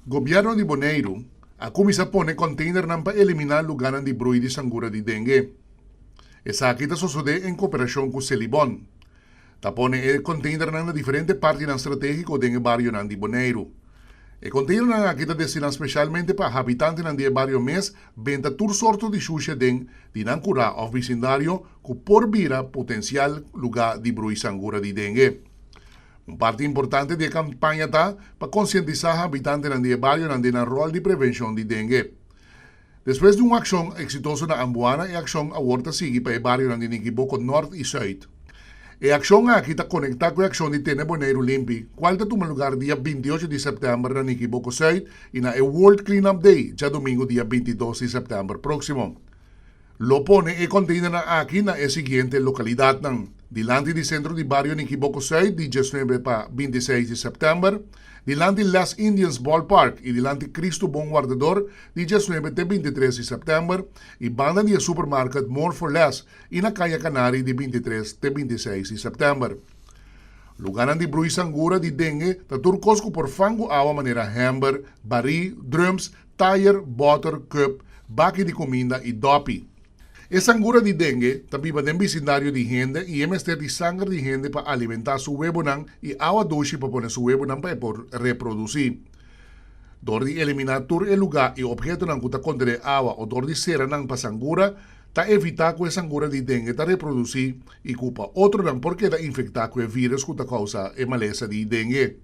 Gobyerno di Bonaire, kumisa pone container ng pa-eliminar lugaran di bruy di sanggura di dengue. Esa kita susude en kooperasyon ku Celibon. Tapone container ng na diferente parte ng strategiko dengue barrio ng di Bonaire. Container na kita destinado specialmente pa habitante ng di barrio mes, benta tur sorto di susya den dinancura of vecindario ku porbira potencial lugar di bruy sanggura di dengue. Un parte importante di kampanya ta pa konsyentizar habitante ng di barrio ng dinang rol di prevention di dengue. Después de una acción exitosa na ambuana e acción awarta sigi pa e barrio ng Diniquiboco North e South. E acción nga kita konekta ko acción di Tene Bonaire Limpi, kwal ta lugar dia 28 de September na Niquiboco South e na e World Cleanup Day, ja domingo dia 22 de September próximo. Lo pone e container na akin na e siguiente lokalidad ng Dilante di Centro di Barrio Niquiboco South di 19 pa 26 de September, Dilante Las Indians Ballpark e Dilante Cristo Bom Guardador di 19 te 23 de September e banda di supermarket More for Less e na Kaya Canari di 23 te 26 de September. Lugaran di bruy sanggura di dengue taturkos ko por fango awa manera hamber, bari, drums, tire, butter, cup, baki di comida e dopi. E sanggura di dengue, tabiba den vecindario di gente y emester di sangre di gente pa alimentar su huevo nang y agua doshi pa poner su huevo nang pa por reproducir. Dor di eliminar tur el lugar y objeto nang kuta kontre agua o dor di sera nang pa sanggura, ta evitar ko e sanggura di dengue ta reproducir y kupa otro nang porque ta infectar ko e virus kuta causa e malesa di dengue.